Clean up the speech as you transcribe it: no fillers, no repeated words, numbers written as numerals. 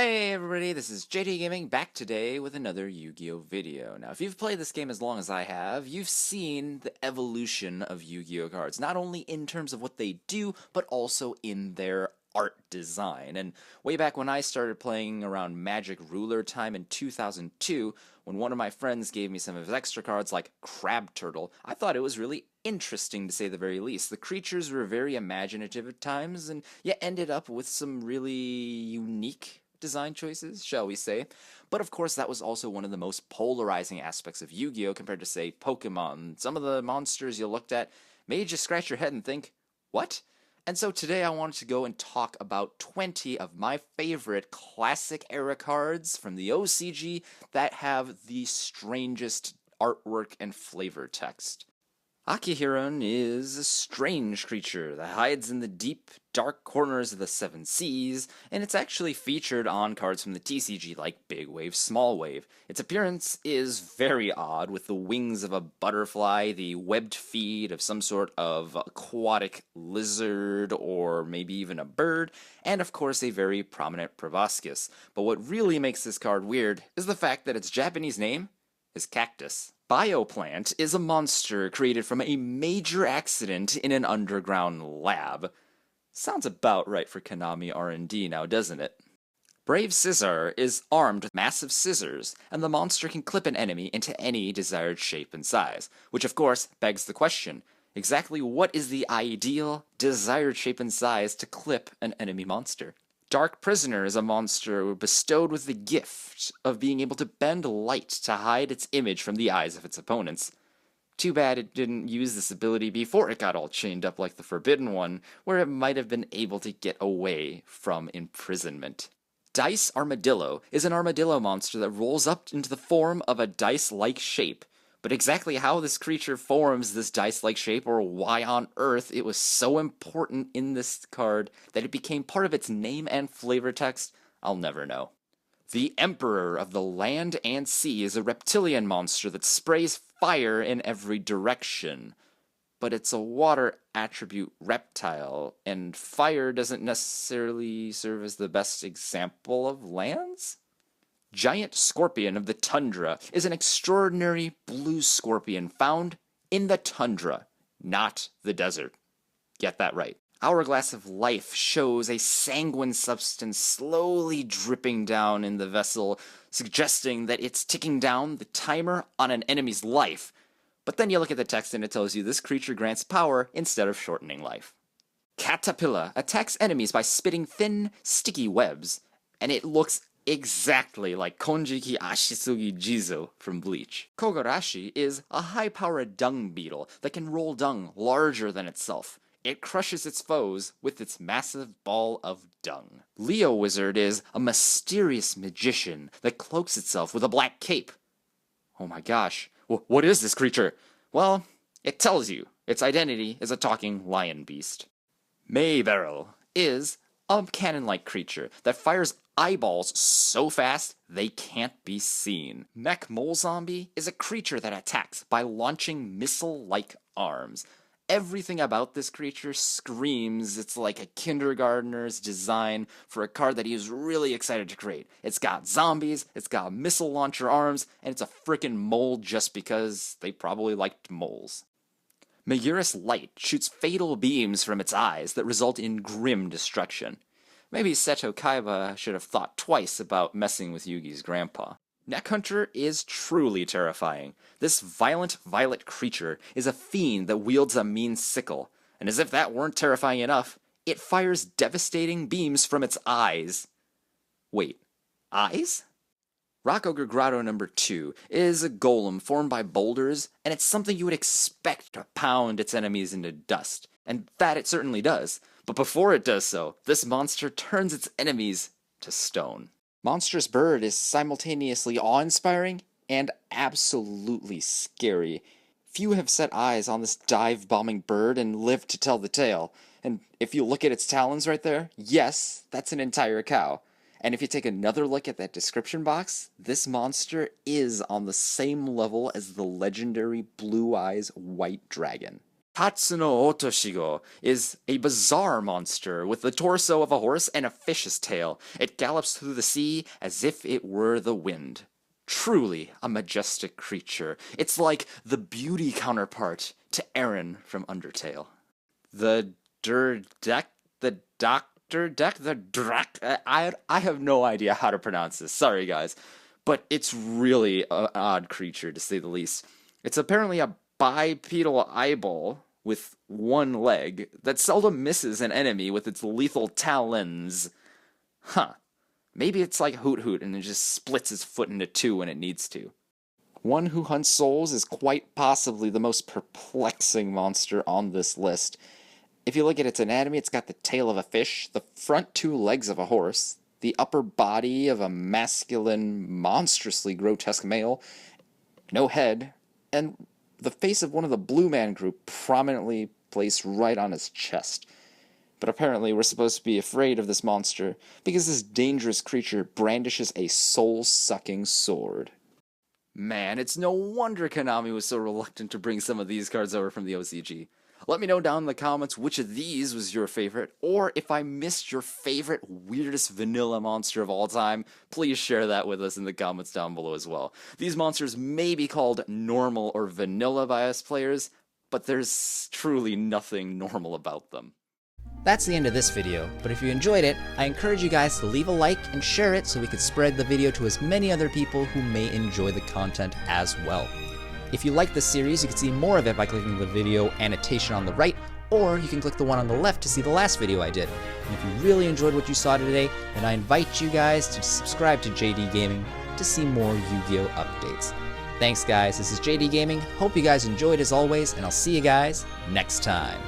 Hey everybody, this is JDGaming back today with another Yu-Gi-Oh video. Now, if you've played this game as long as I have, you've seen the evolution of Yu-Gi-Oh cards, not only in terms of what they do, but also in their art design. And way back when I started playing around Magic Ruler time in 2002, when one of my friends gave me some of his extra cards like Crab Turtle, I thought it was really interesting to say the very least. The creatures were very imaginative at times, and yet ended up with some really unique design choices, shall we say. But of course, that was also one of the most polarizing aspects of Yu-Gi-Oh! Compared to, say, Pokemon. Some of the monsters you looked at made you scratch your head and think, what? And so today I wanted to go and talk about 20 of my favorite classic era cards from the OCG that have the strangest artwork and flavor text. Akihiron is a strange creature that hides in the deep, dark corners of the Seven Seas, and it's actually featured on cards from the TCG like Big Wave, Small Wave. Its appearance is very odd, with the wings of a butterfly, the webbed feet of some sort of aquatic lizard, or maybe even a bird, and of course a very prominent proboscis. But what really makes this card weird is the fact that its Japanese name is Cactus. Bioplant is a monster created from a major accident in an underground lab. Sounds about right for Konami R&D now, doesn't it? Brave Scissor is armed with massive scissors, and the monster can clip an enemy into any desired shape and size, which of course begs the question, exactly what is the ideal, desired shape and size to clip an enemy monster? Dark Prisoner is a monster bestowed with the gift of being able to bend light to hide its image from the eyes of its opponents. Too bad it didn't use this ability before it got all chained up like the Forbidden One, where it might have been able to get away from imprisonment. Dice Armadillo is an armadillo monster that rolls up into the form of a dice-like shape. But exactly how this creature forms this dice-like shape, or why on earth it was so important in this card that it became part of its name and flavor text, I'll never know. The Emperor of the Land and Sea is a reptilian monster that sprays fire in every direction. But it's a water attribute reptile, and fire doesn't necessarily serve as the best example of lands? Giant Scorpion of the Tundra is an extraordinary blue scorpion found in the tundra, not the desert. Get that right. Hourglass of Life shows a sanguine substance slowly dripping down in the vessel, suggesting that it's ticking down the timer on an enemy's life. But then you look at the text and it tells you this creature grants power instead of shortening life. Caterpillar attacks enemies by spitting thin, sticky webs, and it looks exactly like Konjiki Ashisugi Jizo from Bleach. Kogarashi is a high-powered dung beetle that can roll dung larger than itself. It crushes its foes with its massive ball of dung. Leo Wizard is a mysterious magician that cloaks itself with a black cape. Oh my gosh, what is this creature? Well, it tells you. Its identity is a talking lion beast. Maybarrel is a cannon-like creature that fires eyeballs so fast they can't be seen. Mech Mole Zombie is a creature that attacks by launching missile-like arms. Everything about this creature screams it's like a kindergartner's design for a card that he was really excited to create. It's got zombies, it's got missile launcher arms, and it's a frickin' mole just because they probably liked moles. Megurus Light shoots fatal beams from its eyes that result in grim destruction. Maybe Seto Kaiba should have thought twice about messing with Yugi's grandpa. Neckhunter is truly terrifying. This violent violet creature is a fiend that wields a mean sickle, and as if that weren't terrifying enough, it fires devastating beams from its eyes. Wait, eyes? Rock Ogre Grotto number 2 is a golem formed by boulders, and it's something you would expect to pound its enemies into dust. And that it certainly does. But before it does so, this monster turns its enemies to stone. Monstrous Bird is simultaneously awe-inspiring and absolutely scary. Few have set eyes on this dive-bombing bird and lived to tell the tale. And if you look at its talons right there, yes, that's an entire cow. And if you take another look at that description box, this monster is on the same level as the legendary Blue Eyes White Dragon. Tatsuno Otoshigo is a bizarre monster with the torso of a horse and a fish's tail. It gallops through the sea as if it were the wind. Truly a majestic creature. It's like the beauty counterpart to Eren from Undertale. The DRDEK, the Doctor Deck, the Drak. I have no idea how to pronounce this. Sorry, guys. But it's really an odd creature, to say the least. It's apparently a bipedal eyeball with one leg that seldom misses an enemy with its lethal talons. Huh. Maybe it's like Hoot Hoot and it just splits its foot into two when it needs to. One Who Hunts Souls is quite possibly the most perplexing monster on this list. If you look at its anatomy, it's got the tail of a fish, the front two legs of a horse, the upper body of a masculine, monstrously grotesque male, no head, and the face of one of the Blue Man Group prominently placed right on his chest. But apparently we're supposed to be afraid of this monster because this dangerous creature brandishes a soul-sucking sword. Man, it's no wonder Konami was so reluctant to bring some of these cards over from the OCG. Let me know down in the comments which of these was your favorite, or if I missed your favorite weirdest vanilla monster of all time, please share that with us in the comments down below as well. These monsters may be called normal or vanilla by us players, but there's truly nothing normal about them. That's the end of this video, but if you enjoyed it, I encourage you guys to leave a like and share it so we could spread the video to as many other people who may enjoy the content as well. If you like this series, you can see more of it by clicking the video annotation on the right, or you can click the one on the left to see the last video I did. And if you really enjoyed what you saw today, then I invite you guys to subscribe to JDGaming to see more Yu-Gi-Oh! Updates. Thanks guys, this is JDGaming, hope you guys enjoyed as always, and I'll see you guys next time.